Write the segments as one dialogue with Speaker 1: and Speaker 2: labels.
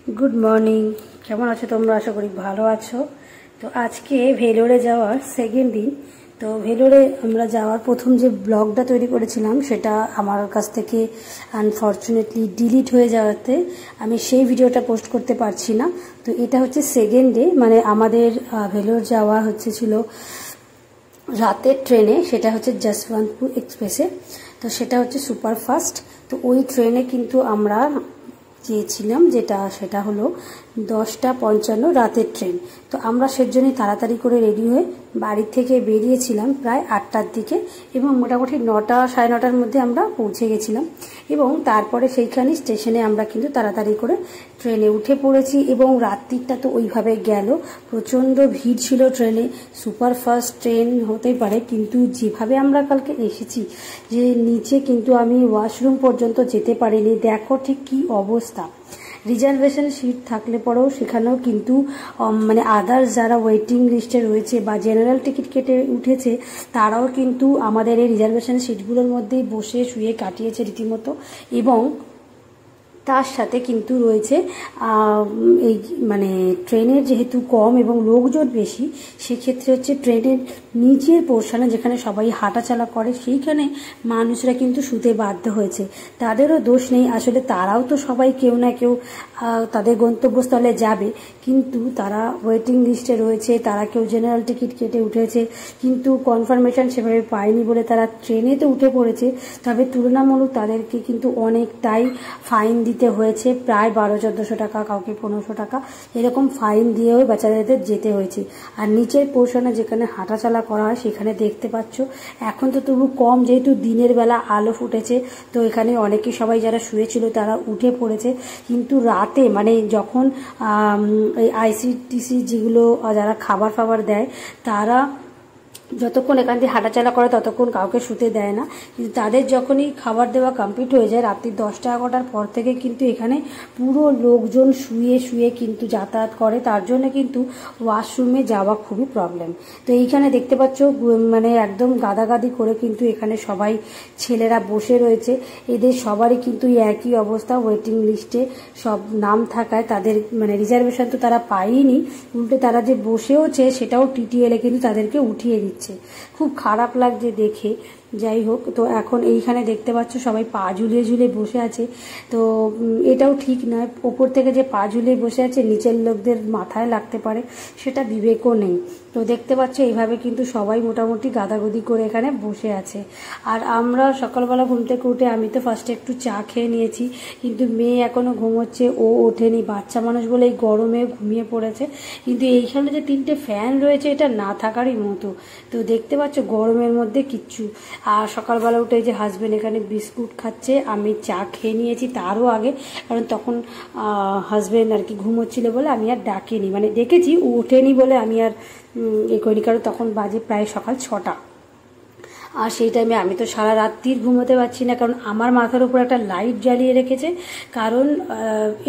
Speaker 1: Good morning केमन आछो तोमरा आशा करी भालो आछो। तो आज के भेलोरे जाওয়ার सेकेंड दिन। तो भेलोरे আমরা যাওয়ার প্রথম যে ব্লগটা তৈরি করেছিলাম সেটা আমার কাছ থেকে আনফরচুনেটলি ডিলিট হয়ে যাওয়াতে আমি সেই ভিডিওটা পোস্ট করতে পারছি না। তো এটা হচ্ছে সেকেন্ড ডে, মানে আমাদের ভেলোর যাওয়া হচ্ছে ছিল রাতের ট্রেনে, সেটা হচ্ছে যশবন্তপুর এক্সপ্রেসে। তো সেটা হচ্ছে সুপারফাস্ট। তো ওই ট্রেনে কিন্তু আমরা চেয়েছিলাম সেটা হলো 10:55 রাতের ট্রেন। তো আমরা সেজন্যই তাড়াতাড়ি করে রেডি হয়ে বাড়ি থেকে বেরিয়েছিলাম প্রায় 8টার দিকে এবং মোটামুটি 9টা সাড়ে 9টার মধ্যে আমরা পৌঁছে গেছিলাম। এবং তারপরে সেইখানে স্টেশনে আমরা কিন্তু তাড়াতাড়ি করে ট্রেনে উঠে পড়েছি এবং রাত্রিটা তো ওইভাবে গেল। প্রচণ্ড ভিড় ছিল ট্রেনে, সুপারফাস্ট ট্রেন হতেই পারে, কিন্তু যেভাবে আমরা কালকে এসেছি যে নিচে কিন্তু আমি ওয়াশরুম পর্যন্ত যেতে পারিনি। দেখো ঠিক কি অবস্থা। রিজার্ভেশন সিট থাকলে পরেও সেখানেও কিন্তু মানে আদার্স যারা ওয়েটিং লিস্টে রয়েছে বা জেনারেল টিকিট কেটে উঠেছে তারাও কিন্তু আমাদের এই রিজার্ভেশন সিটগুলোর মধ্যেই বসে শুয়ে কাটিয়েছে রীতিমতো। এবং তার সাথে কিন্তু রয়েছে এই মানে ট্রেনের যেহেতু কম এবং লোকজন বেশি, সেক্ষেত্রে হচ্ছে ট্রেনের নিচের পোর্শনে যেখানে সবাই হাঁটাচলা করে সেইখানে মানুষরা কিন্তু শুতে বাধ্য হয়েছে। তাদেরও দোষ নেই, আসলে তারাও তো সবাই কেউ না কেউ তাদের গন্তব্যস্থলে যাবে, কিন্তু তারা ওয়েটিং লিস্টে রয়েছে, তারা কেউ জেনারেল টিকিট কেটে উঠেছে কিন্তু কনফার্মেশন সেভাবে পায়নি বলে তারা ট্রেনে তো উঠে পড়েছে। তবে তুলনামূলক তাদেরকে কিন্তু অনেকটাই ফাইন দিতে হয়েছে, প্রায় 1200-1400 টাকা, কাউকে 1500 টাকা এরকম ফাইন দিয়েও বেচারাদের যেতে হয়েছে। আর নিচের পোর্শনে যেখানে হাঁটাচলা করা হয় সেখানে দেখতে পাচ্ছ এখন তো তবু কম, যেহেতু দিনের বেলা আলো ফুটেছে তো এখানে অনেকে সবাই যারা শুয়েছিল তারা উঠে পড়েছে। কিন্তু রাতে মানে যখন এই আইসিটিসি যেগুলো যারা খাবার ফাবার দেয় তারা যতক্ষণ এখান থেকে হাঁটাচলা করে ততক্ষণ কাউকে শুতে দেয় না, কিন্তু তাদের যখনই খাবার দেওয়া কমপ্লিট হয়ে যায় রাত্রি 10টা-11টার পর থেকে কিন্তু এখানে পুরো লোকজন শুয়ে শুয়ে কিন্তু যাতায়াত করে, তার জন্য কিন্তু ওয়াশরুমে যাওয়া খুবই প্রবলেম। তো এইখানে দেখতে পাচ্ছ মানে একদম গাদাগাদি করে কিন্তু এখানে সবাই ছেলেরা বসে রয়েছে। এদের সবারই কিন্তু একই অবস্থা, ওয়েটিং লিস্টে সব নাম থাকায় তাদের মানে রিজার্ভেশন তো তারা পায়নি, উল্টে তারা যে বসেওছে সেটাও টিটিএলে কিন্তু তাদেরকে উঠিয়ে দিচ্ছে। খুব খারাপ লাগছে দেখে। যাই হোক, তো এখন এইখানে দেখতে পাচ্ছ সবাই পা ঝুলিয়ে ঝুলিয়ে বসে আছে। তো এটাও ঠিক নয়, ওপর থেকে যে পা ঝুলিয়ে বসে আছে নিচের লোকদের মাথায় লাগতে পারে, সেটা বিবেকও নেই। তো দেখতে পাচ্ছ এইভাবে কিন্তু সবাই মোটামুটি গাদাগদি করে এখানে বসে আছে। আর আমরা সকালবেলা ঘুম থেকে উঠে আমি তো ফার্স্টে একটু চা খেয়ে নিয়েছি, কিন্তু মেয়ে এখনও ঘুমোচ্ছে, ও ওঠেনি, বাচ্চা মানুষ বলে এই গরমে ঘুমিয়ে পড়েছে। কিন্তু এইখানে যে 3টে ফ্যান রয়েছে এটা না থাকারই মতো। তো দেখতে পাচ্ছ গরমের মধ্যে কিচ্ছু। আর সকালবেলা উঠে যে হাজব্যান্ড এখানে বিস্কুট খাচ্ছে, আমি চা খেয়ে নিয়েছি তারও আগে, কারণ তখন হাজব্যান্ড আর কি ঘুমোচ্ছিল বলে আমি আর ডাকিনি, মানে ডেকেছি ও ওঠেনি বলে আমি আর করিনি, কারণ তখন বাজে প্রায় সকাল 6টা। আর সেই টাইমে আমি তো সারা রাত্রির ঘুমোতে পারছি না, কারণ আমার মাথার উপর একটা লাইট জ্বালিয়ে রেখেছে, কারণ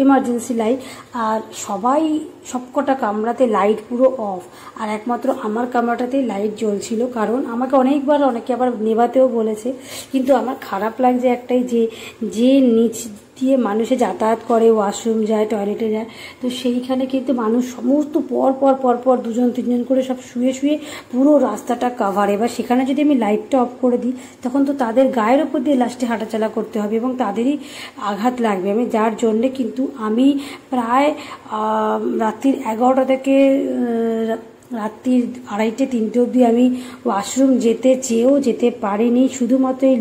Speaker 1: এমার্জেন্সি লাইট। আর সবাই সবকটা কামরাতে লাইট পুরো অফ, আর একমাত্র আমার কামরাটাতেই লাইট জ্বলছিল, কারণ আমাকে অনেকবার অনেকে আবার নেভাতেও বলেছে। কিন্তু আমার খারাপ লাগছে একটাই, যে নিচ দিয়ে মানুষে যাতায়াত করে, ওয়াশরুম যায়, টয়লেটে যায়, তো সেইখানে কিন্তু মানুষ সমস্ত পর দুজন তিনজন করে সব শুয়ে শুয়ে পুরো রাস্তাটা কাভার। এবার সেখানে যদি আমি লাইটটা অফ করে দিই তখন তো তাদের গায়ের ওপর দিয়ে লাস্টে হাঁটাচলা করতে হবে এবং তাদেরই আঘাত লাগবে। আমি যার জন্যে কিন্তু আমি প্রায় রাত্রির 11টা থেকে রাত্রির 2:30-3টে অবধি আমি ওয়াশরুম যেতে চেয়েও যেতে পারিনি, শুধুমাত্র এই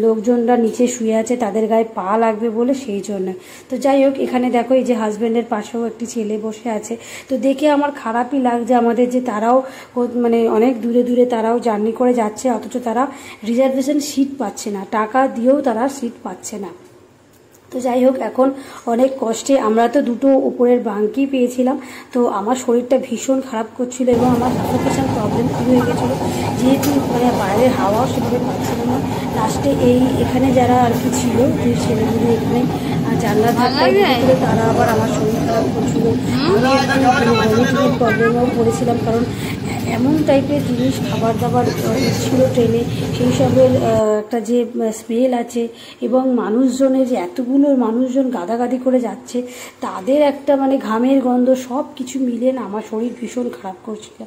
Speaker 1: লোকজনরা নিচে শুয়ে আছে তাদের গায়ে পা লাগবে বলে, সেই জন্য। তো যাই হোক, এখানে দেখো এই যে হাজব্যান্ডের পাশেও একটি ছেলে বসে আছে। তো দেখে আমার খারাপই লাগছে আমাদের, যে তারাও মানে অনেক দূরে দূরে তারাও জার্নি করে যাচ্ছে, অথচ তারা রিজার্ভেশন সিট পাচ্ছে না, টাকা দিয়েও তারা সিট পাচ্ছে না। তো যাই হোক, এখন অনেক কষ্টে আমরা তো 2টো উপরের বাঙ্কি পেয়েছিলাম। তো আমার শরীরটা ভীষণ খারাপ করছিল এবং আমার সাফোকেশন প্রবলেম শুরু হয়ে গেছিলো, যেহেতু মানে বাইরের হাওয়াও সেভাবে পাচ্ছিল না। লাস্টে এখানে যারা আর কি ছিল, যে ছেলেগুলি এখানে জানলা থাকলে তারা আবার আমার শরীর খারাপ করছিল, আমি একটু প্রবলেমেও পড়েছিলাম, কারণ এমন টাইপের জিনিস খাবার দাবার ছিল ট্রেনে, সেই সবের একটা যে স্মেল আছে এবং মানুষজনের যে এতগুলো মানুষজন গাদাগাদি করে যাচ্ছে, তাদের একটা মানে ঘামের গন্ধ, সব কিছু মিলে না আমার শরীর ভীষণ খারাপ করছিল।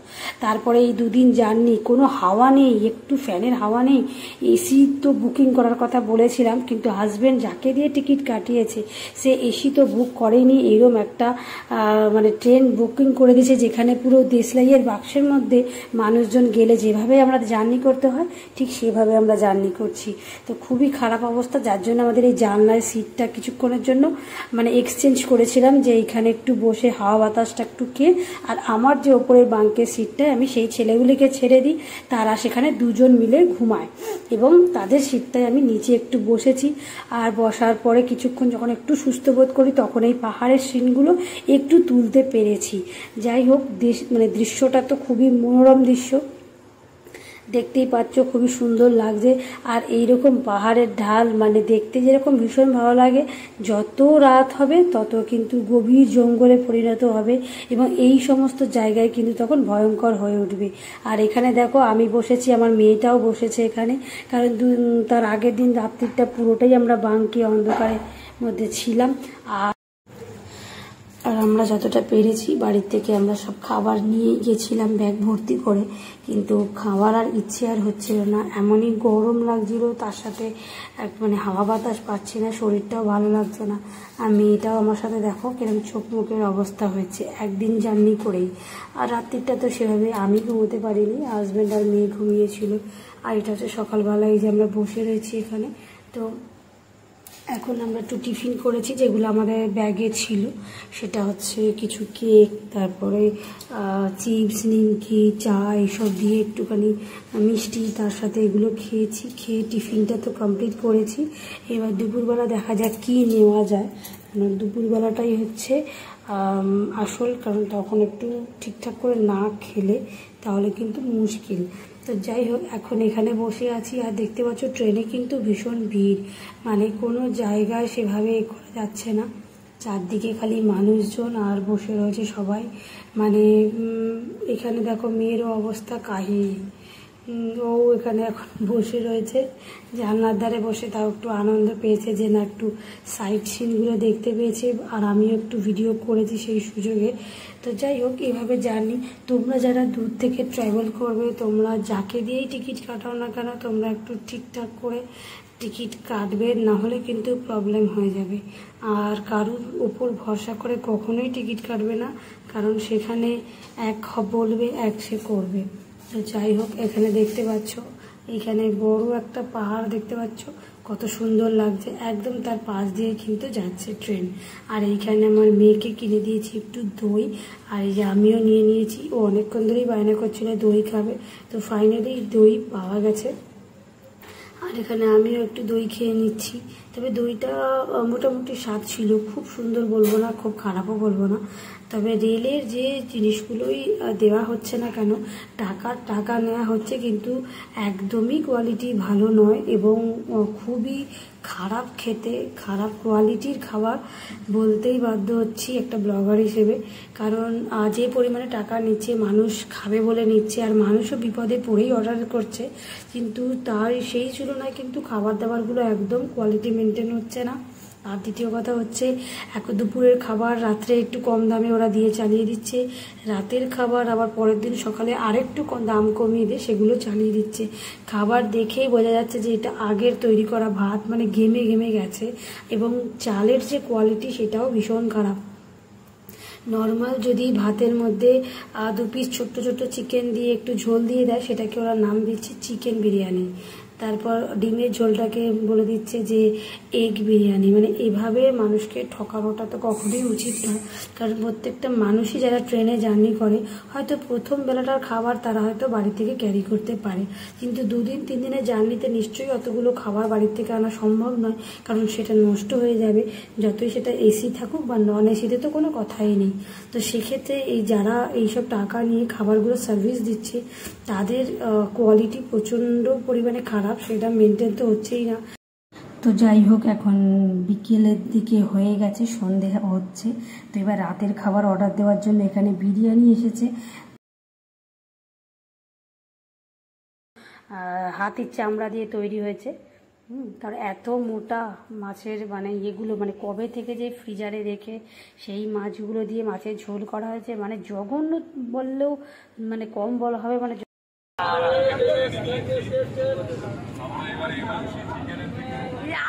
Speaker 1: তারপরে এই দুদিন জার্নি, কোনো হাওয়া নেই, একটু ফ্যানের হাওয়া নেই। এসি তো বুকিং করার কথা বলেছিলাম, কিন্তু হাজব্যান্ড যাকে দিয়ে টিকিট কাটিয়েছে সে এসি তো বুক করেনি। এরকম একটা মানে ট্রেন বুকিং করে দিয়েছে যেখানে পুরো দেশলাইয়ের বাক্সের মধ্যে মানুষজন গেলে যেভাবে আমরা জার্নি করতে হয় ঠিক সেভাবে আমরা জার্নি করছি। তো খুবই খারাপ অবস্থা, যার জন্য আমাদের এই জানলার সিটটা কিছুক্ষণের জন্য মানে এক্সচেঞ্জ করেছিলাম, যে এইখানে একটু বসে হাওয়া বাতাসটা একটু খেয়ে, আর আমার যে ওপরের বাঙ্কের সিটটায় আমি সেই ছেলেগুলিকে ছেড়ে দিই, তারা সেখানে দুজন মিলে ঘুমায় এবং তাদের সিটটায় আমি নিচে একটু বসেছি। আর বসার পরে কিছুক্ষণ যখন একটু সুস্থ বোধ করি তখন এই পাহাড়ের সিনগুলো একটু তুলতে পেরেছি। যাই হোক, মানে দৃশ্যটা তো খুবই মনোরম দৃশ্য, দেখতেই পাচ্ছ খুবই সুন্দর লাগছে। আর এইরকম পাহাড়ের ঢাল মানে দেখতে যেরকম ভীষণ ভালো লাগে, যত রাত হবে তত কিন্তু গভীর জঙ্গলে পরিণত হবে এবং এই সমস্ত জায়গায় কিন্তু তখন ভয়ঙ্কর হয়ে উঠবে। আর এখানে দেখো আমি বসেছি, আমার মেয়েটাও বসেছে এখানে, কারণ তার আগের দিন রাত্রিটা পুরোটাই আমরা বাঙ্কে অন্ধকারের মধ্যে ছিলাম। আর আমরা যতটা পেরেছি বাড়ির থেকে আমরা সব খাবার নিয়ে গেছিলাম ব্যাগ ভর্তি করে, কিন্তু খাবার আর ইচ্ছে আর হচ্ছিল না, এমনই গরম লাগছিল, তার সাথে মানে হাওয়া বাতাস পাচ্ছি না, শরীরটাও ভালো লাগছে না। আর মেয়েটাও আমার সাথে দেখো কিরকম চোখ মুখের অবস্থা হয়েছে একদিন জার্নি করেই। আর রাত্রিটা তো সেভাবে আমি ঘুমোতে পারিনি, হাজব্যান্ড আর মেয়ে ঘুমিয়েছিল। আর এটা হচ্ছে সকালবেলায় যে আমরা বসে রয়েছি এখানে। তো এখন আমরা একটু টিফিন করেছি, যেগুলো আমাদের ব্যাগে ছিল, সেটা হচ্ছে কিছু কেক, তারপরে চিপস, নিমকি, চা এইসব দিয়ে একটুখানি মিষ্টি, তার সাথে এগুলো খেয়েছি। খেয়ে টিফিনটা তো কমপ্লিট করেছি। এবার দুপুরবেলা দেখা যাক কী নেওয়া যায়, কারণ দুপুরবেলাটাই হচ্ছে আসল, কারণ তখন একটু ঠিকঠাক করে না খেলে তাহলে কিন্তু মুশকিল। তো যাই হোক, এখন এখানে বসে আছি আর দেখতে পাচ্ছ ট্রেনে কিন্তু ভীষণ ভিড়, মানে কোনো জায়গায় সেভাবে করা যাচ্ছে না, চারদিকে খালি মানুষজন আর বসে রয়েছে সবাই। মানে এখানে দেখো মেয়েরও অবস্থা কাহিল, ও এখানে এখন বসে রয়েছে জানলার ধারে বসে, তাও একটু আনন্দ পেয়েছে যে না একটু সাইট সিনগুলো দেখতে পেয়েছে, আর আমিও একটু ভিডিও করেছি সেই সুযোগে। তো যাই হোক, এভাবে জার্নি, তোমরা যারা দূর থেকে ট্রাভেল করবে, তোমরা যাকে দিয়েই টিকিট কাটাও না কেন, তোমরা একটু ঠিকঠাক করে টিকিট কাটবে, না হলে কিন্তু প্রবলেম হয়ে যাবে। আর কারুর উপর ভরসা করে কখনোই টিকিট কাটবে না, কারণ সেখানে এক বলবে এক সে করবে। তো যাই হোক, এখানে দেখতে পাচ্ছ এখানে বড় একটা পাহাড় দেখতে পাচ্ছ, কত সুন্দর লাগছে, একদম তার পাশ দিয়ে কিন্তু যাচ্ছে ট্রেন। আর এইখানে আমার মেয়েকে কিনে দিয়েছি একটু দই, আর এই যে আমিও নিয়ে নিয়েছি, ও অনেকক্ষণ ধরেই বায়না করছিল দই খাবে, তো ফাইনালি দই পাওয়া গেছে। আর এখানে আমিও একটু দই খেয়ে নিচ্ছি, তবে দইটা মোটামুটি স্বাদ ছিল, খুব সুন্দর বলবো না, খুব খারাপও বলবো না। তবে রেলের যে জিনিসগুলোই দেওয়া হচ্ছে না কেন, টাকা নেওয়া হচ্ছে, কিন্তু একদমই কোয়ালিটি ভালো নয় এবং খুবই খারাপ খেতে, খারাপ কোয়ালিটির খাবার বলতেই বাধ্য হচ্ছি একটা ব্লগার হিসেবে। কারণ যে পরিমাণে টাকা নিচ্ছে, মানুষ খাবে বলে নিচ্ছে, আর মানুষও বিপদে পড়েই অর্ডার করছে, কিন্তু তার সেই তুলনায় কিন্তু খাবার দাবারগুলো একদম কোয়ালিটি মেনটেন হচ্ছে না। আর দ্বিতীয় কথা হচ্ছে, দুপুরের খাবার রাত্রে একটু কম দামে ওরা দিয়ে চালিয়ে দিচ্ছে, রাতের খাবার আবার পরের দিন সকালে আরেকটু দাম কমিয়ে দিয়ে সেগুলো চালিয়ে দিচ্ছে। খাবার দেখেই বোঝা যাচ্ছে যে এটা আগের তৈরি করা ভাত, মানে ঘেমে ঘেমে গেছে, এবং চালের যে কোয়ালিটি সেটাও ভীষণ খারাপ। নর্মাল যদি ভাতের মধ্যে 2 পিস ছোট্ট ছোট্ট চিকেন দিয়ে একটু ঝোল দিয়ে দেয়, সেটাকে ওরা নাম দিচ্ছে চিকেন বিরিয়ানি, তারপর ডিমের ঝোলটাকে বলে দিচ্ছে যে এগ বিরিয়ানি। মানে এভাবে মানুষকে ঠকানোটা তো কখনোই উচিত নয়, কারণ প্রত্যেকটা মানুষই যারা ট্রেনে জার্নি করে, হয়তো প্রথম বেলাটার খাবার তারা হয়তো বাড়ি থেকে ক্যারি করতে পারে, কিন্তু 2 দিন 3 দিনের জার্নিতে নিশ্চয়ই অতগুলো খাবার বাড়ির থেকে আনা সম্ভব নয়, কারণ সেটা নষ্ট হয়ে যাবে, যতই সেটা এসি থাকুক বা নন এসিতে তো কোনো কথাই নেই। তো সেক্ষেত্রে এই যারা এইসব টাকা নিয়ে খাবারগুলো সার্ভিস দিচ্ছে, তাদের কোয়ালিটি প্রচণ্ড পরিমাণে খারাপ, সেটা মেনটেন তো হচ্ছেই না। তো যাই হোক, এখন বিকেলের দিকে হয়ে গেছে, সন্ধে হচ্ছে, তো এবার রাতের খাবার অর্ডার দেওয়ার জন্য এখানে বিরিয়ানি এসেছে। হাতির চামড়া দিয়ে তৈরি হয়েছে। কারণ এত মোটা মাছের মানে ইয়েগুলো মানে কবে থেকে যে ফ্রিজারে রেখে সেই মাছগুলো দিয়ে মাছের ঝোল করা হয়েছে, মানে জঘন্য বললেও মানে কম বলা হবে। মানে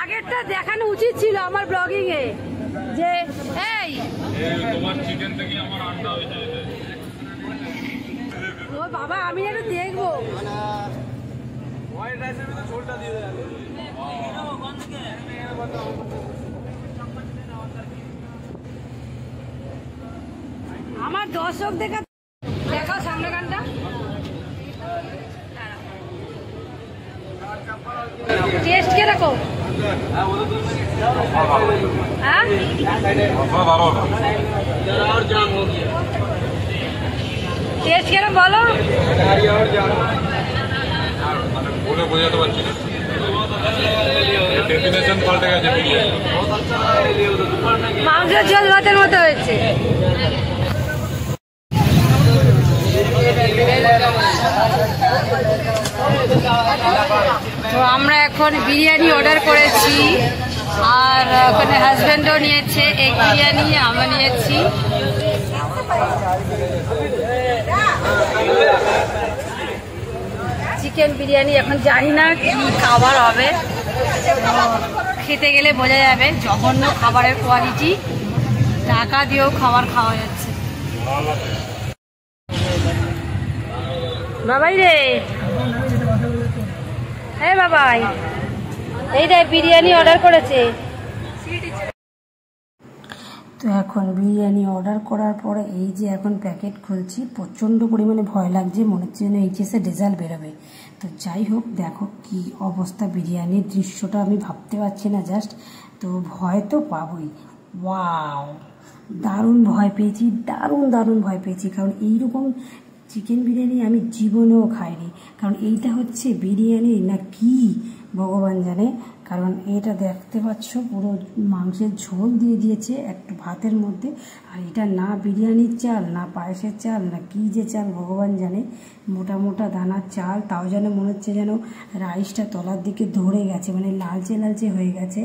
Speaker 1: আগেরটা দেখানো উচিত ছিল আমার ব্লগিং এ, যে এই তোমার চিকেন থেকে আমার আন্ডা হয়েছে। ও বাবা, আমি একটু দেখবো। আমার দর্শক দেখাও সামনে গানটা। টেস্ট কিরকম? হ্যাঁ টেস্ট কিরকম বলো? বলে বোঝাতে পারছি না, ডেফিনেশন পাল্টে গেছে। মাংসের ঝোল ভাতের মতো হয়েছে। তো আমরা এখন বিরিয়ানি অর্ডার করেছি, আর ওখানে হাজব্যান্ডও নিয়েছে এগ বিরিয়ানি, আমরা নিয়েছি। চিকেন বিরিয়ানি। এখন জানি না কি খাবার হবে, খেতে গেলে বোঝা যাবে। জঘন্য খাবারের কোয়ালিটি, টাকা দিয়েও খাবার খাওয়া যাচ্ছে। বাবাই রে, হ্যাঁ বাবাই, এই রে বিরিয়ানি অর্ডার করেছে। তো এখন বিরিয়ানি অর্ডার করার পরে এই যে এখন প্যাকেট খুলছি, প্রচণ্ড পরিমাণে ভয় লাগছে, মনে হচ্ছে যেন এইচএসে রেজাল্ট বেরোবে। তো যাই হোক, দেখো কি অবস্থা বিরিয়ানির, দৃশ্যটা আমি ভাবতে পারছি না জাস্ট। তো ভয় তো পাবই। ওয়াও, দারুণ ভয় পেয়েছি, দারুণ ভয় পেয়েছি। কারণ এইরকম চিকেন বিরিয়ানি আমি জীবনেও খাইনি। কারণ এইটা হচ্ছে বিরিয়ানি না কি ভগবান জানে। কারণ এটা দেখতে পাচ্ছ পুরো মাংসের ঝোল দিয়ে দিয়েছে একটু ভাতের মধ্যে, আর এটা না বিরিয়ানির চাল না পায়েসের চাল না কি যে চাল ভগবান জানে। মোটা মোটা দানার চাল, তাও যেন মনে হচ্ছে যেন রাইসটা তলার দিকে ধরে গেছে, মানে লালচে হয়ে গেছে।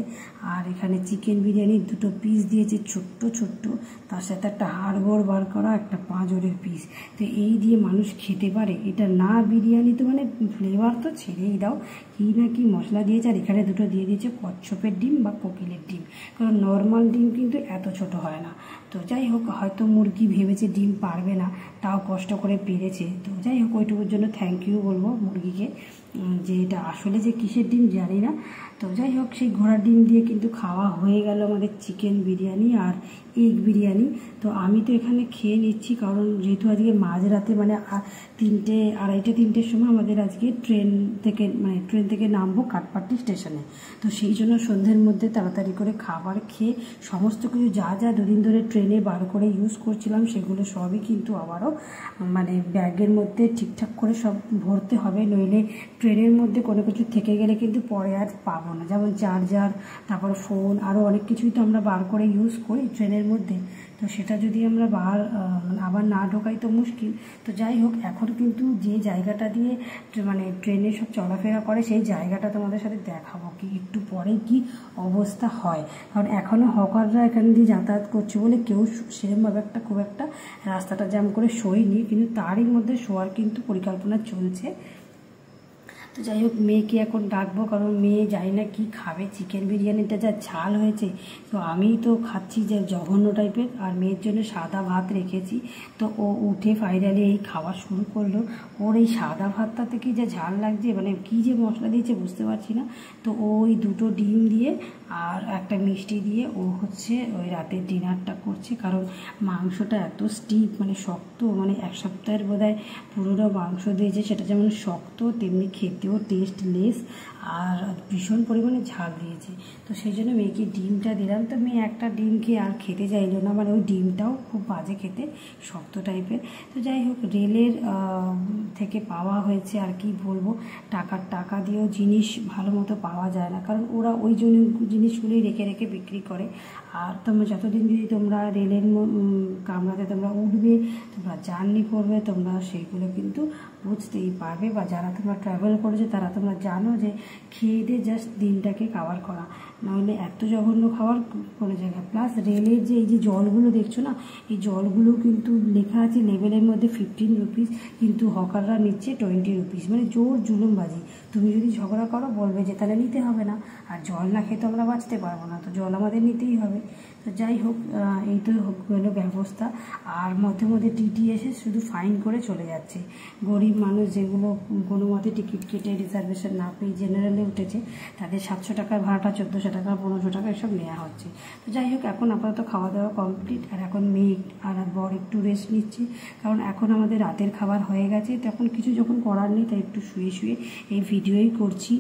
Speaker 1: আর এখানে চিকেন বিরিয়ানির দুটো পিস দিয়েছে ছোট্ট ছোট্ট, তার সাথে একটা হাড়গোড় বার করা একটা পাঁজরের পিস। তো এই দিয়ে মানুষ খেতে পারে? এটা না বিরিয়ানি তো মানে ফ্লেভার তো ছেড়েই দাও, কি না কি মশলা দিয়েছে। আর এখানে দুটো দিয়ে দিয়েছে কচ্ছপের ডিম বা কোকিলের ডিম, কারণ নর্মাল ডিম কিন্তু এত ছোট হয় না। তো যাই হোক, হয়তো মুরগি ভেবেছে ডিম পারবে না, তাও কষ্ট করে পেরেছে। তো যাই হোক, ওইটুকুর জন্য থ্যাংক ইউ বলবো মুরগিকে, যে এটা আসলে যে কিসের ডিম জানি না। তো যাই হোক, সেই ঘোড়ার ডিম দিয়ে কিন্তু খাওয়া হয়ে গেল আমাদের চিকেন বিরিয়ানি আর এগ বিরিয়ানি। তো আমি তো এখানে খেয়ে নিচ্ছি, কারণ যেহেতু আজকে মাঝরাতে মানে 2:30-3টের সময় আমাদের আজকে ট্রেন থেকে নামবো কাঠপাট্টি স্টেশনে। তো সেই জন্য সন্ধ্যের মধ্যে তাড়াতাড়ি করে খাবার খেয়ে সমস্ত কিছু যা দুদিন ধরে ট্রেনে বার করে ইউজ করছিলাম সেগুলো সবই কিন্তু আবারও মানে ব্যাগের মধ্যে ঠিকঠাক করে সব ভরতে হবে, নইলে ট্রেনের মধ্যে কোনো কিছু থেকে গেলে কিন্তু পরে আর পাবো না। যেমন চার্জার, তারপর ফোন, আরও অনেক কিছুই তো আমরা বার করে ইউজ করি ট্রেনের মধ্যে। তো সেটা যদি আমরা আবার না ঢোকাই তো মুশকিল। তো যাই হোক, এখন কিন্তু যে জায়গাটা দিয়ে মানে ট্রেনে সব চলাফেরা করে সেই জায়গাটা তোমাদের সাথে দেখাবো কি একটু পরে কি অবস্থা হয়। কারণ এখনও হকাররা এখান দিয়ে যাতায়াত করছে বলে কেউ সেরকমভাবে খুব একটা রাস্তাটা জ্যাম করে শোয়নি, কিন্তু তারই মধ্যে শোয়ার কিন্তু পরিকল্পনা চলছে। তো যাই হোক, মেয়েকে এখন ডাকবো, কারণ মেয়ে জানি না কি খাবে। চিকেন বিরিয়ানিটা যা ঝাল হয়েছে, তো আমি তো খাচ্ছি যে জঘন্য টাইপের, আর মেয়ের জন্য সাদা ভাত রেখেছি। তো ও উঠে ফাইনালি এই খাওয়া শুরু করলো। ওর এই সাদা ভাতটা থেকে যে ঝাল লাগছে, মানে কি যে মশলা দিয়েছে বুঝতে পারছি না। তো ওই দুটো ডিম দিয়ে আর একটা মিষ্টি দিয়ে ও হচ্ছে ওই রাতের ডিনারটা করছে। কারণ মাংসটা এত স্টিফ, মানে শক্ত, মানে এক সপ্তাহের বোধহয় পুরোনো মাংস দিয়েছে, সেটা যেমন শক্ত তেমনি খেতেও টেস্টলেস, আর ভীষণ পরিমাণে ঝাল দিয়েছে। তো সেই জন্য মেয়েকে ডিমটা দিলাম। তো মেয়ে একটা ডিম খেয়ে আর খেতে চাইলো না, মানে ওই ডিমটাও খুব বাজে খেতে, শক্ত টাইপের। তো যাই হোক, রেলের থেকে পাওয়া হয়েছে, আর কি বলবো, টাকা দিয়েও জিনিস ভালো মতো পাওয়া যায় না, কারণ ওরা ওই জিনিসগুলোই রেখে বিক্রি করে। আর তোমরা যতদিন যদি তোমরা রেলের কামরাতে তোমরা উঠবে, তোমরা জার্নি করবে, তোমরা সেইগুলো কিন্তু বুঝতেই পারবে। বা যারা তোমরা ট্রাভেল করেছো তারা তোমরা জানো যে খেয়ে দিয়ে জাস্ট দিনটাকে কাভার করা, নাহলে এত জঘন্য খাবার কোনো জায়গায়। প্লাস রেলের যে এই যে জলগুলো দেখছো না, এই জলগুলো কিন্তু লেখা আছে লেভেলের মধ্যে 15 রুপিস, কিন্তু হকাররা নিচ্ছে 20 রুপিস। মানে জোর জুলুমবাজি। তুমি যদি ঝগড়া করো বলবে যে তাহলে নিতে হবে না, আর জল না খেয়ে তো আমরা বাঁচতে পারবো না, তো জল আমাদের নিতেই হবে। তো যাই হোক, এই তো হলো ব্যবস্থা। আর মধ্যে মধ্যে টিটি এসে শুধু ফাইন করে চলে যাচ্ছে। গরিব মানুষ যেগুলো কোনো মতে টিকিট কেটে রিজার্ভেশন না পেয়ে জেনারেলে উঠেছে, তাদের 700 টাকার ভাড়াটা 1400 টাকা 1500 টাকা এসব নেওয়া হচ্ছে। তো যাই হোক, এখন আপাতত খাওয়া দাওয়া কমপ্লিট। আর এখন মেয়ে আর বর একটু রেস্ট নিচ্ছে, কারণ এখন আমাদের রাতের খাবার হয়ে গেছে। তখন কিছু যখন করার নেই, তাই একটু শুয়ে শুয়ে এই ভিডিওই করছি।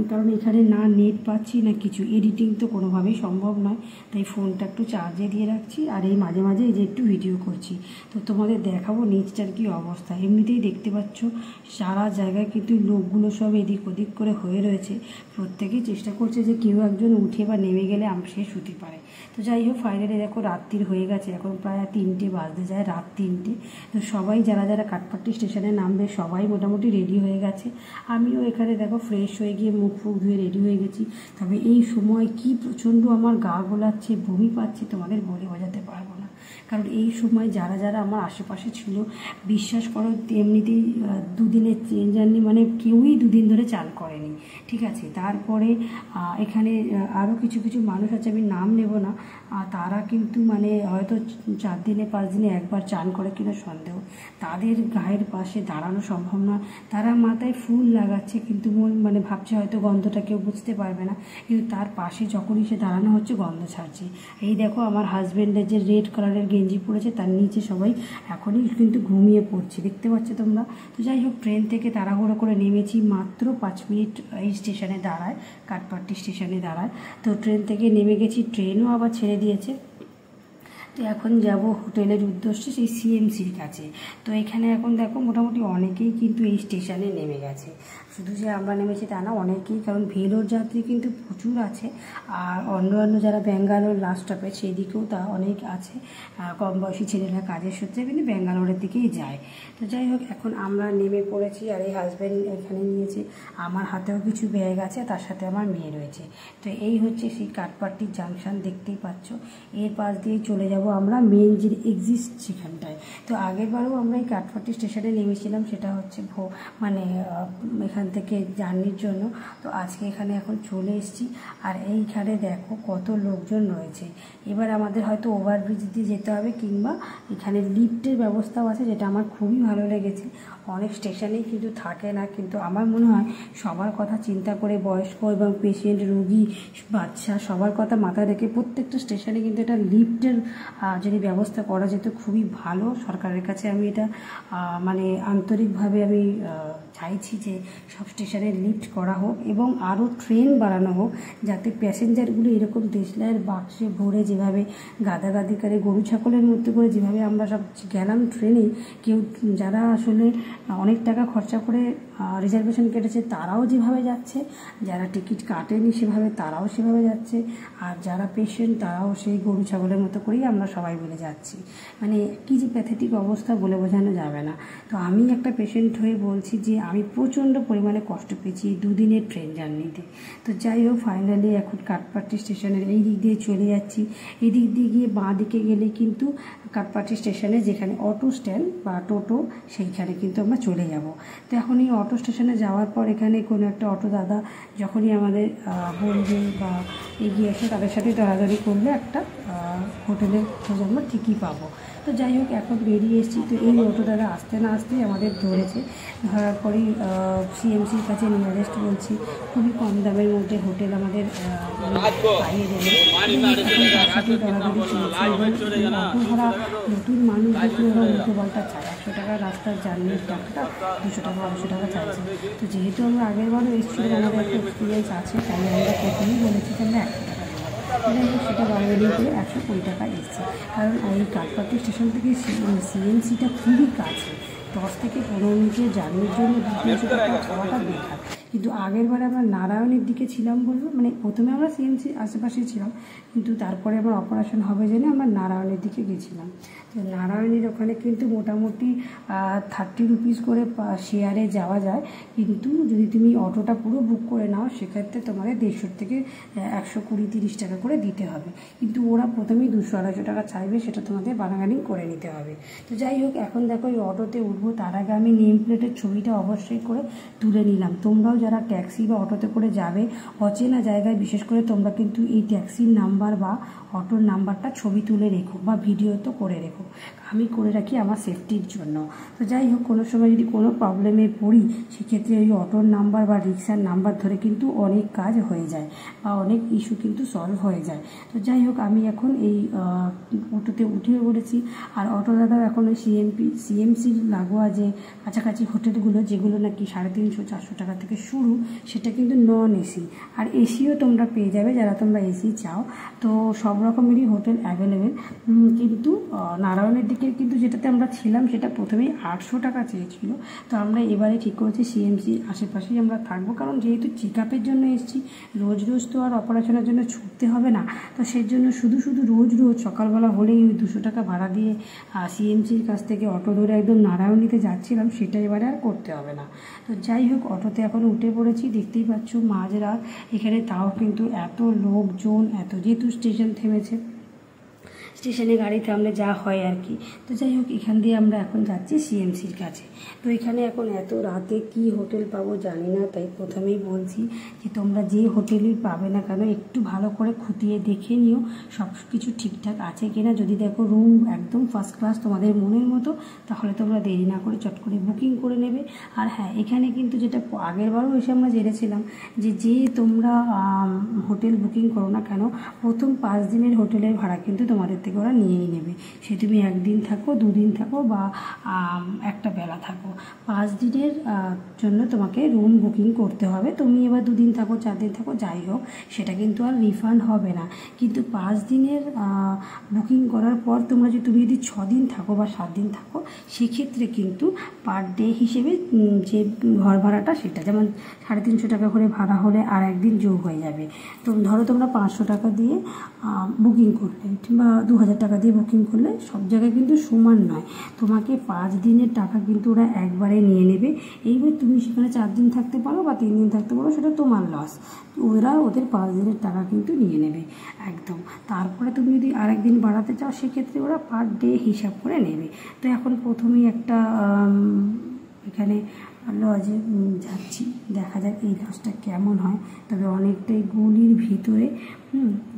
Speaker 1: কারণ এখানে না নেট পাচ্ছি না কিছু, এডিটিং তো কোনোভাবেই সম্ভব নয়, তাই ফোনটা একটু চার্জে দিয়ে রাখছি। আর এই মাঝে মাঝে এই যে একটু ভিডিও করছি, তো তোমাদের দেখাবো নিচটার কী অবস্থা। এমনিতেই দেখতে পাচ্ছ সারা জায়গায় কিন্তু লোকগুলো সব এদিক ওদিক করে হয়ে রয়েছে। প্রত্যেকেই চেষ্টা করছে যে কেউ একজন উঠে বা নেমে গেলে সে শুতে পারে। তো যাই হোক, ফাইনালি দেখো রাত্রির হয়ে গেছে, এখন প্রায় 3টে বাজতে যায়, রাত 3টে। তো সবাই যারা যারা কাঠপাট্টি স্টেশনে নামবে সবাই মোটামুটি রেডি হয়ে গেছে। আমিও এখানে দেখো ফ্রেশ হয়ে গিয়ে মুখ ফুক ধুয়ে রেডি হয়ে গেছি। তবে এই সময় কি প্রচণ্ড আমার গা গোলাচ্ছে, বমি পাচ্ছে, তোমাদের বলে বোঝাতে পারবো না। কারণ এই সময় যারা যারা আমার আশেপাশে ছিল, বিশ্বাস করো এমনিতেই 2 দিনের ট্রেন জার্নি, মানে কেউই 2 দিন ধরে চান করেনি, ঠিক আছে। তারপরে এখানে আরও কিছু কিছু মানুষ আছে, আমি নাম নেব না, তারা কিন্তু মানে হয়তো 4 দিনে 5 দিনে একবার চান করে কিনা সন্দেহ। তাদের গায়ের পাশে দাঁড়ানো সম্ভব নয়। তারা মাথায় ফুল লাগাচ্ছে, কিন্তু মানে ভাবছে হয়তো গন্ধটা কেউ বুঝতে পারবে না, কিন্তু তার পাশে যখনই সে দাঁড়ানো হচ্ছে গন্ধ ছাড়ছে। এই দেখো আমার হাজব্যান্ডের যে রেড কালারের গেঞ্জি পরেছে, তার নিচে সবাই এখনই কিন্তু ঘুমিয়ে পড়ছে, দেখতে পাচ্ছ তোমরা। তো যাই হোক, ট্রেন থেকে তাড়াহুড়ো করে নেমেছি, মাত্র 5 মিনিট এই স্টেশনে দাঁড়ায়, কাঠপাট্টি স্টেশনে দাঁড়ায়। তো ট্রেন থেকে নেমে গেছি, ট্রেনও আবার ছেড়ে দিয়েছে। তো এখন যাব হোটেলের উদ্দেশ্যে, সেই সিএমসির কাছে। তো এখানে এখন দেখো মোটামুটি অনেকেই কিন্তু এই স্টেশনে নেমে গেছে। শুধু যে আমরা নেমেছি তা না, অনেকেই, কারণ ভেলোর যাত্রী কিন্তু প্রচুর আছে। আর অন্য অন্য যারা ব্যাঙ্গালোর লাস্ট স্টপে সেই দিকেও তা অনেক আছে, কম বয়সী ছেলেরা কাজের সূত্রে কিন্তু ব্যাঙ্গালোরের দিকেই যায়। তো যাই হোক, এখন আমরা নেমে পড়েছি। আর এই হাজব্যান্ড এখানে নিয়েছে, আমার হাতেও কিছু ব্যাগ আছে, তার সাথে আমার মেয়ে রয়েছে। তো এই হচ্ছে সেই কাঠপাট্টি জাংশন, দেখতেই পাচ্ছ। এর পাশ দিয়ে চলে যাব আমরা মেন যে এক্সিস্ট সেখানটায়। তো আগেরবারও আমরা এই কাঠপাট্টি স্টেশনে নেমেছিলাম, সেটা হচ্ছে মানে এখান থেকে জার্নির জন্য। তো আজকে এখানে এখন চলে এসেছি। আর এইখানে দেখো কত লোকজন রয়েছে। এবার আমাদের হয়তো ওভারব্রিজ দিয়ে যেতে হবে, কিংবা এখানে লিফটের ব্যবস্থাও আছে, যেটা আমার খুবই ভালো লেগেছে। অনেক স্টেশনেই কিন্তু থাকে না, কিন্তু আমার মনে হয় সবার কথা চিন্তা করে, বয়স্ক এবং পেশেন্ট, রোগী, বাচ্চা, সবার কথা মাথায় রেখে প্রত্যেকটা স্টেশনে কিন্তু এটা লিফটের যদি ব্যবস্থা করা যেত খুবই ভালো। সরকারের কাছে আমি এটা মানে আন্তরিকভাবে আমি চাইছি যে সব স্টেশনে লিফট করা হোক, এবং আরও ট্রেন বাড়ানো হোক, যাতে প্যাসেঞ্জারগুলো এরকম দেশলাইয়ের বাক্সে ভরে যেভাবে গাদাগাদি করে গরু ছাগলের মধ্যে করে যেভাবে আমরা সব গেলাম ট্রেনে, কেউ যারা আসলে অনেক টাকা খরচা করে রিজার্ভেশন কেটেছে তারাও যেভাবে যাচ্ছে, যারা টিকিট কাটেনি সেভাবে তারাও সেভাবে যাচ্ছে, আর যারা পেশেন্ট তারাও সেই গরু ছাগলের মতো করেই আমরা সবাই মিলে যাচ্ছি। মানে কী যে প্যাথেটিক অবস্থা বলে বোঝানো যাবে না। তো আমি একটা পেশেন্ট হয়ে বলছি যে আমি প্রচণ্ড পরিমাণে কষ্ট পেয়েছি 2 দিনের ট্রেন জার্নিতে। তো যাই হোক, ফাইনালি এখন কাঠপাট্টি স্টেশনের এই দিক দিয়ে চলে যাচ্ছি। এই দিক দিয়ে গিয়ে বাঁ দিকে গেলে কিন্তু কাঠপাট্টি স্টেশনে যেখানে অটো স্ট্যান্ড বা টোটো, সেইখানে কিন্তু আমরা চলে যাব। তো এখন এই অটো স্টেশনে যাওয়ার পর এখানে কোনো একটা অটো দাদা যখনই আমাদের বলবে বা এগিয়ে আসে, তাদের সাথে দরাদরি করলে একটা হোটেলের খোঁজ আমরা ঠিকই পাবো। তো যাই হোক, এখন বেরিয়ে এসেছি। তো এই অটো দাদা আসতে না আসতেই আমাদের ধরেছে, ধরার পরেই সিএমসির কাছে নিয়ারেস্ট বলছি, খুবই কম দামের মধ্যে হোটেল আমাদের পাইয়ে দেবে। তার সাথে দরাদরি চলছে, এবং অটো ভাড়া নতুন মানুষ দেখলে ওরা উল্টো পাল্টা চায়। 100 টাকা রাস্তার জার্নির টাকাটা 200 টাকা 250 টাকা চাইছে। তো যেহেতু আমরা আগেরবারও এসেছিলাম, আমাদের একটা এক্সপিরিয়েন্স আছে, তাই আমরা প্রথমেই বলেছি যে আমরা 100 টাকা দেবো। সেটা বাড়িয়ে করে 120 টাকা এসছে। কারণ এই কাঠপাট্টি স্টেশন থেকে সিএমসিটা খুবই কাছে, 10 থেকে 15 মিনিটের জার্নির জন্য 200 টাকা খাওয়াটা বেকার। কিন্তু আগের বারে আমরা নারায়ণের দিকে ছিলাম বলবো, মানে প্রথমে আমরা সিএমসি আশেপাশেই ছিলাম, কিন্তু তারপরে আমার অপারেশন হবে জেনে আমরা নারায়ণের দিকে গেছিলাম। তো নারায়ণের ওখানে কিন্তু মোটামুটি 30 রুপিস করে শেয়ারে যাওয়া যায়, কিন্তু যদি তুমি অটোটা পুরো বুক করে নাও সেক্ষেত্রে তোমাদের 150 থেকে 120-30 টাকা করে দিতে হবে। কিন্তু ওরা প্রথমেই 200-250 টাকা চাইবে, সেটা তোমাদের বার্গেনিং করে নিতে হবে। তো যাই হোক, এখন দেখো এই অটোতে উঠবো, তার আগে আমি নেম প্লেটের ছবিটা অবশ্যই করে তুলে নিলাম। তোমরাও যারা ট্যাক্সি বা অটোতে করে যাবে অচেনা জায়গায়, বিশেষ করে তোমরা কিন্তু এই ট্যাক্সির নাম্বার বা অটোর নাম্বারটা ছবি তুলে রেখো বা ভিডিও তো করে রেখো। আমি করে রাখি আমার সেফটির জন্য। তো যাই হোক, কোনো সময় যদি কোনো প্রবলেমে পড়ি সেক্ষেত্রে ওই অটোর নাম্বার বা রিক্সার নাম্বার ধরে কিন্তু অনেক কাজ হয়ে যায় বা অনেক ইস্যু কিন্তু সলভ হয়ে যায়। তো যাই হোক, আমি এখন এই অটোতে উঠেও পড়েছি। আর অটো দাদাও এখন ওই সিএমসির লাগোয়া যে কাছাকাছি হোটেলগুলো, যেগুলো নাকি 350-400 টাকা থেকে শুরু, সেটা কিন্তু নন এসি। আর এসিও তোমরা পেয়ে যাবে যারা তোমরা এসি চাও। তো সব রকমেরই হোটেল অ্যাভেলেবেল। কিন্তু নারায়ণের দিকে কিন্তু যেটাতে আমরা ছিলাম সেটা প্রথমেই 800 টাকা চেয়েছিল। তো আমরা এবারে ঠিক করেছি সিএমসি আশেপাশেই আমরা থাকবো, কারণ যেহেতু চেক আপের জন্য এসেছি, রোজ রোজ তো আর অপারেশনের জন্য ছুটতে হবে না। তো সেই জন্য শুধু রোজ সকালবেলা হলেই ওই 200 টাকা ভাড়া দিয়ে সিএমসির কাছ থেকে অটো ধরে একদম নারায়ণীতে যাচ্ছিলাম, সেটা এবারে আর করতে হবে না। তো যাই হোক, অটোতে এখন উঠে পড়েছি। দেখতেই পাচ্ছ মাঝরাত এখানে, তাও কিন্তু এত লোকজন, যেহেতু স্টেশন থেমেছে, স্টেশনে গাড়ি থামলে যা হয় আর কি। তো যাই হোক, এখান দিয়ে আমরা এখন যাচ্ছি সিএমসির কাছে। তো এখানে এখন এত রাতে কি হোটেল পাবো জানি না, তাই প্রথমেই বলছি যে তোমরা যে হোটেলই পাবে না কেন একটু ভালো করে খুঁটিয়ে দেখে নিও সব কিছু ঠিকঠাক আছে কিনা। যদি দেখো রুম একদম ফার্স্ট ক্লাস তোমাদের মনের মতো, তাহলে তোমরা দেরি না করে চট করে বুকিং করে নেবে। আর হ্যাঁ, এখানে কিন্তু যেটা আগেরবারও এসে আমরা জেনেছিলাম যে তোমরা হোটেল বুকিং করো না কেন, প্রথম 5 দিনের হোটেলের ভাড়া কিন্তু তোমাদের থেকে ওরা নিয়েই নেবে। সে তুমি 1 দিন থাকো, 2 দিন থাকো বা একটা বেলা থাকো, 5 দিনের জন্য তোমাকে রুম বুকিং করতে হবে। তুমি এবার 2 দিন থাকো, 4 দিন থাকো, যাই হোক, সেটা কিন্তু আর রিফান্ড হবে না। কিন্তু 5 দিনের বুকিং করার পর তুমি যদি 6 দিন থাকো বা 7 দিন থাকো, সেক্ষেত্রে কিন্তু পার ডে হিসেবে যে ঘর ভাড়াটা, সেটা যেমন 350 টাকা করে ভাড়া হলে আর 1 দিন যোগ হয়ে যাবে। তো ধরো তোমরা 500 টাকা দিয়ে বুকিং করলে কিংবা 2000 টাকা দিয়ে বুকিং করলে, সব জায়গায় কিন্তু সমান নয়। তোমাকে 5 দিনের টাকা কিন্তু ওরা একবারে নিয়ে নেবে। এইবার তুমি সেখানে 4 দিন থাকতে পারো বা 3 দিন থাকতে পারো, সেটা তোমার লস। ওরা ওদের 5 দিনের টাকা কিন্তু নিয়ে নেবে একদম। তারপরে তুমি যদি আরেক দিন বাড়াতে চাও, সেক্ষেত্রে ওরা পার ডে হিসাব করে নেবে। তো এখন প্রথমেই একটা এখানে লজে যাচ্ছি, দেখা যাক এই লজটা কেমন হয়। তবে অনেকটাই গলির ভিতরে,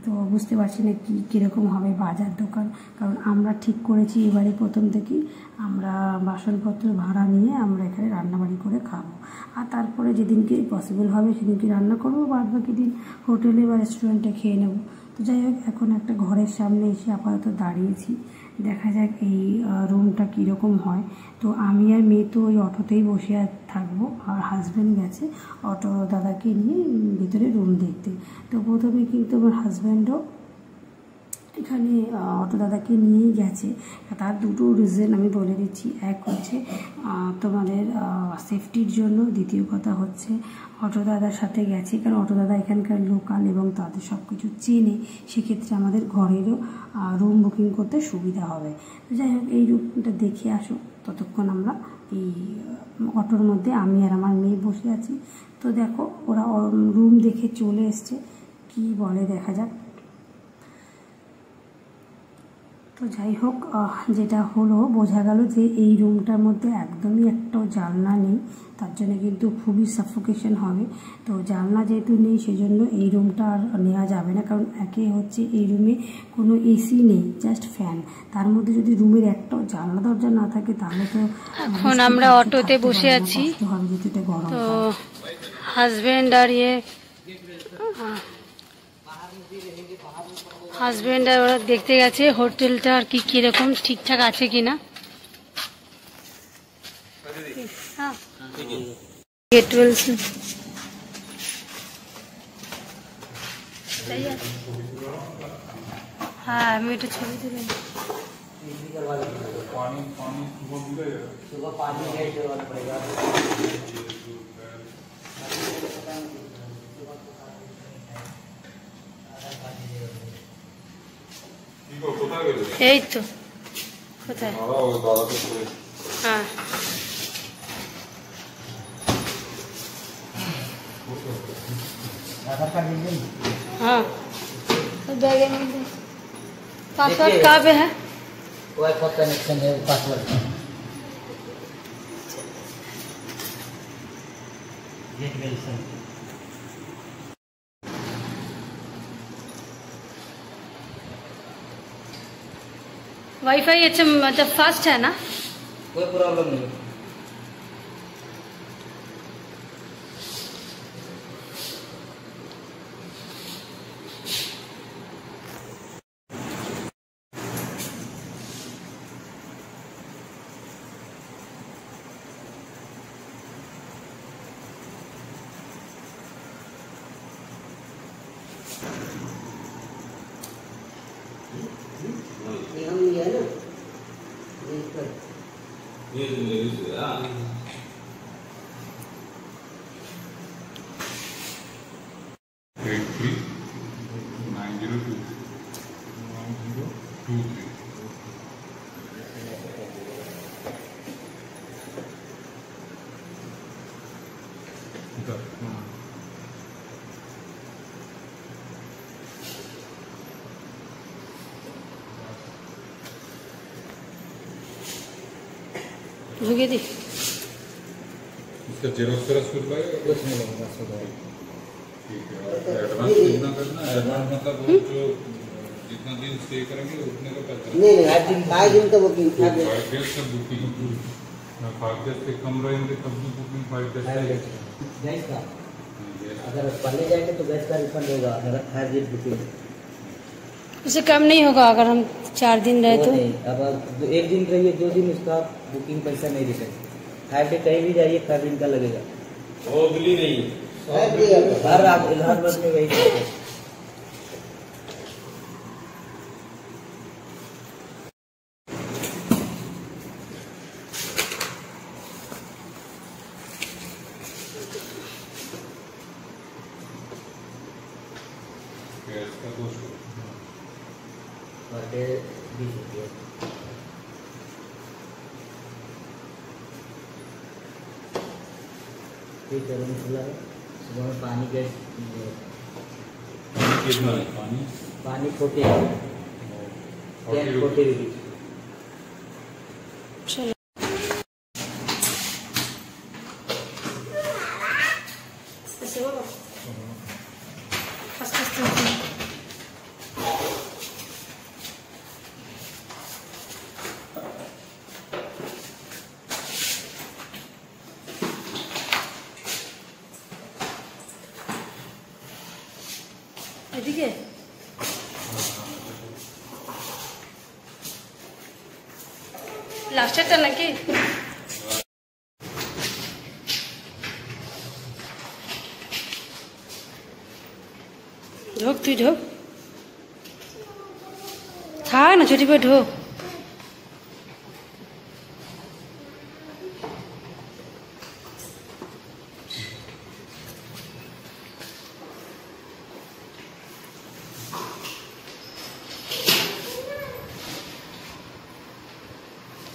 Speaker 1: তো বুঝতে পারছি না কীরকম হবে বাজার দোকান, কারণ আমরা ঠিক করেছি এবারে প্রথম থেকেই আমরা বাসনপত্র ভাড়া নিয়ে আমরা এখানে রান্নাবাড়ি করে খাবো। আর তারপরে যেদিনকে পসিবল হবে সেদিনকে রান্না করবো, বাদ বাকি দিন হোটেলে বা রেস্টুরেন্টে খেয়ে নেবো। তো যাই হোক, এখন একটা ঘরের সামনে এসে আপাতত দাঁড়িয়েছি, দেখা যাক এই রুমটা কীরকম হয়। তো আমি আর মেয়ে তো ওই অটোতেই বসে থাকবো, আর হাজব্যান্ড গেছে অটো দাদাকে নিয়ে ভিতরে রুম দেখতে। তো প্রথমে কিন্তু আমার হাজব্যান্ডও এখানে অটো দাদাকে নিয়েই গেছে। তার দুটো রিজন আমি বলে দিচ্ছি। এক হচ্ছে তোমাদের সেফটির জন্য, দ্বিতীয় কথা হচ্ছে অটো দাদার সাথে গেছি কারণ অটো দাদা এখানকার লোকাল এবং তাদের সব কিছু চেনে, সেক্ষেত্রে আমাদের ঘরেরও রুম বুকিং করতে সুবিধা হবে। যাই হোক, এই রুমটা দেখে আসো, ততক্ষণ আমরা এই অটোর মধ্যে আমি আর আমার মেয়ে বসে আছি। তো দেখো, ওরা রুম দেখে চলে এসছে, কি বলে দেখা যাক। তো যাই হোক, যেটা হলো বোঝা গেল যে এই রুমটার মধ্যে একদমই একটাও জানলা নেই, তার জন্য কিন্তু খুবই সাফোকেশন হবে। তো জানলা যেহেতু নেই, সেজন্য এই রুমটা আর নেওয়া যাবে না, কারণ একে হচ্ছে এই রুমে কোনো এসি নেই, জাস্ট ফ্যান। তার মধ্যে যদি রুমের একটাও জানলা দরজা না থাকে তাহলে তো এখন আমরা অটোতে বসে আছি। তো হাজব্যান্ড আর হাজব্যান্ড আর ওরা দেখতে গেছে হোটেলটা আর কিরকম ঠিকঠাক আছে কিনা। হ্যাঁ, আমি একটু ছবি তুলে এই তো কোথায়? হ্যাঁ हाँ बैग में पासवर्ड कहाँ पे है?
Speaker 2: वाईफाई कनेक्शन है पासवर्ड गेट वेलसन
Speaker 1: वाईफाई अच्छा मतलब फास्ट है ना?
Speaker 2: कोई प्रॉब्लम नहीं।
Speaker 1: भूगे दी
Speaker 3: इसका जेरोक्स कुछ लगेगा?
Speaker 2: कुछ नहीं लगेगा।
Speaker 3: ठीक है। एडवांस कितना करना है? एडवांस मतलब वो जो जितना दिन स्टे करेंगे उतने का पैसा?
Speaker 2: नहीं 5 दिन का बुकिंग
Speaker 3: 5 डेज का बुकिंग। 5 डेज से कम रहेंगे तब भी बुकिंग 5 डेज
Speaker 2: गैस का अगर पहले जाएंगे तो गैस का रिफंड होगा। अगर 5 दिन बुकिंग
Speaker 1: उससे कम नहीं होगा अगर हम 4 दिन रहे तो?
Speaker 2: अब 1 दिन रहिए 2 दिन उसका बुकिंग पैसा नहीं रिटर्न। 5 डे कहीं भी जाइए 5 दिन का लगेगा।
Speaker 3: वो बिल्ली नहीं
Speaker 2: हर इलाहाबाद में वही है।
Speaker 3: गैस का 200
Speaker 2: पर डे 20 रुपये। ठीक है रूम खुला है। सुबह में पानी गैस
Speaker 3: कितना है पानी?
Speaker 2: पानी 40 रुपीज।
Speaker 1: चलो ऐसे बोलो फर्स्ट এদিকে লাস্টেরটা নাকি? ঢোক তুই ঢোক থাক না ছুটি করে ঢোক।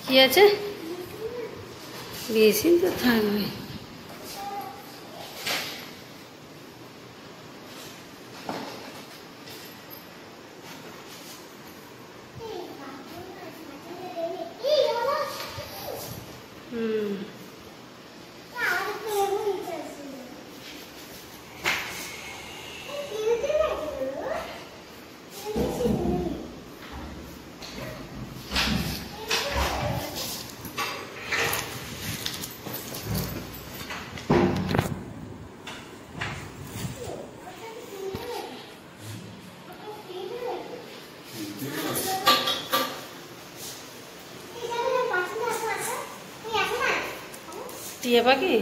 Speaker 1: কি আছে? বেশি তো থাকবে। টিয়া পাখি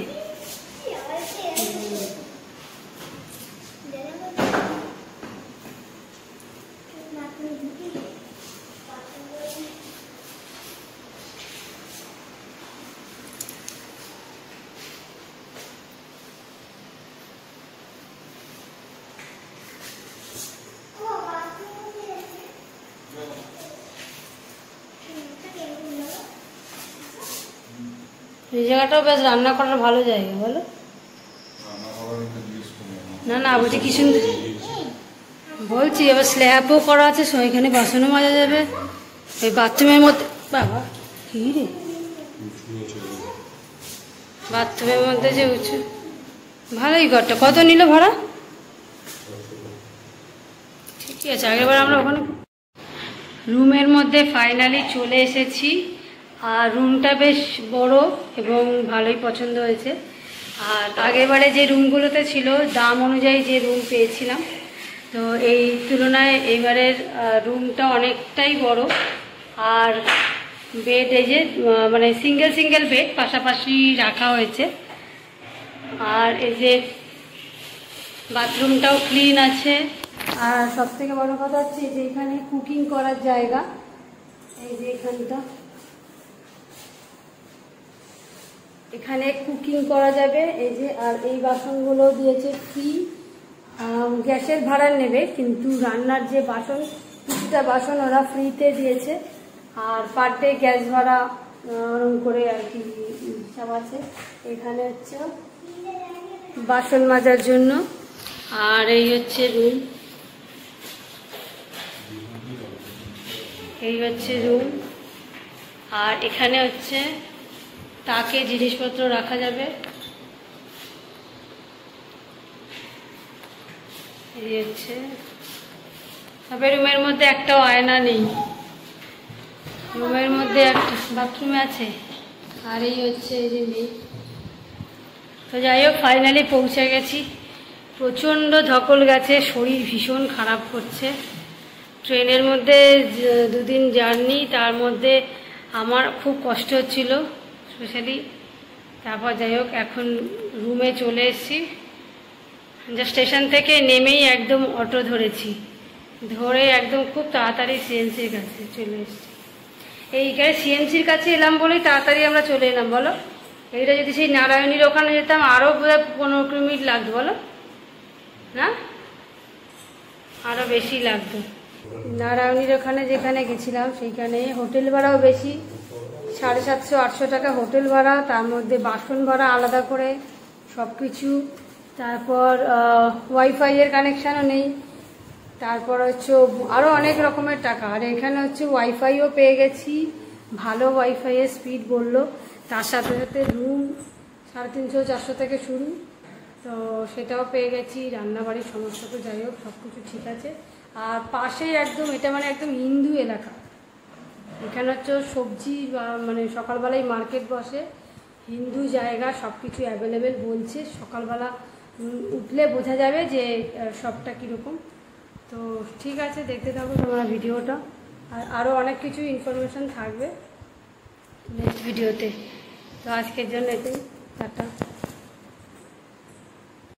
Speaker 1: এই জায়গাটাও বেশ রান্না করার ভালো জায়গা, বলো? না না, বলছি কি সুন্দর, বলছি এবার স্ল্যাবও করা আছে, এখানে বাসনও মাজা যাবে। এই বাথরুমের মধ্যে, বাবা কি রে, বাথরুমের মধ্যে যে উঁচু, ভালোই ঘরটা। কত নিল ভাড়া? ঠিকই আছে, আগেরবার আমরা ওখানে। রুমের মধ্যে ফাইনালি চলে এসেছি, আর রুমটা বেশ বড় এবং ভালোই পছন্দ হয়েছে। আর আগেরবারে যে রুমগুলোতে ছিল দাম অনুযায়ী যে রুম পেয়েছিলাম, তো এই তুলনায় এইবারের রুমটা অনেকটাই বড়। আর বেড এই যে মানে সিঙ্গেল বেড পাশাপাশি রাখা হয়েছে। আর এই যে বাথরুমটাও ক্লিন আছে। আর সব থেকে বড় কথা হচ্ছে যে এখানে কুকিং করার জায়গা, এই যে এখানটা, এখানে কুকিং করা যাবে। এই যে, আর এই বাসনগুলো দিয়েছে ফ্রি। গ্যাসের ভাড়া নেবে, কিন্তু রান্নার যে বাসন, কিছুটা বাসন ওরা ফ্রিতে দিয়েছে। আর পার ডে গ্যাস ভাড়া ওরকম করে আর কি হিসাব আছে। এখানে হচ্ছে বাসন মাজার জন্য। আর এই হচ্ছে রুম, এই হচ্ছে রুম। আর এখানে হচ্ছে তাকে জিনিসপত্র রাখা যাবে। এই হচ্ছে, তবে রুমের মধ্যে একটাও আয়না নেই। রুমের মধ্যে একটা বাথরুমে আছে। আর এই হচ্ছে এই যে মেয়ে। তো যাই হোক, ফাইনালি পৌঁছে গেছি। প্রচণ্ড ধকল গেছে, শরীর ভীষণ খারাপ করছে। ট্রেনের মধ্যে 2 দিন জার্নি, তার মধ্যে আমার খুব কষ্ট হচ্ছিল স্পেশালি। তারপর যাই হোক, এখন রুমে চলে এসেছি। যা স্টেশন থেকে নেমেই একদম অটো ধরেছি, ধরে একদম খুব তাড়াতাড়ি সিএনসির কাছে চলে এসেছি। এইখানে সিএনসির কাছে এলাম বলেই তাড়াতাড়ি আমরা চলে এলাম, বলো? এইটা যদি সেই নারায়ণীর ওখানে যেতাম আরও বোধহয় 15 মিনিট লাগতো, বলো না? আরও বেশি লাগতো। নারায়ণীর ওখানে যেখানে গেছিলাম সেইখানে হোটেল ভাড়াও বেশি, 750-800 টাকা হোটেল ভাড়া, তার মধ্যে বাসন ভাড়া আলাদা করে সব কিছু। তারপর ওয়াইফাইয়ের কানেকশানও নেই। তারপর হচ্ছে আরও অনেক রকমের টাকা। আর এখানে হচ্ছে ওয়াইফাইও পেয়ে গেছি, ভালো ওয়াইফাইয়ের স্পিড বললো। তার সাথে সাথে রুম 350-400 থেকে শুরু, তো সেটাও পেয়ে গেছি। রান্নাবাড়ির সমস্যা তো যাই হোক সব কিছু ঠিক আছে। আর পাশেই একদম, এটা মানে একদম হিন্দু এলাকা। এখানে হচ্ছে সবজি বা মানে সকালবেলায় মার্কেট বসে, হিন্দু জায়গা, সব কিছু অ্যাভেলেবেল বলছে। সকালবেলা উঠলে বোঝা যাবে যে সবটা কীরকম। তো ঠিক আছে, দেখতে থাকো তোমরা ভিডিওটা। আর আরও অনেক কিছু ইনফরমেশান থাকবে নেক্সট ভিডিওতে। তো আজকের জন্য এটাই, টাটা।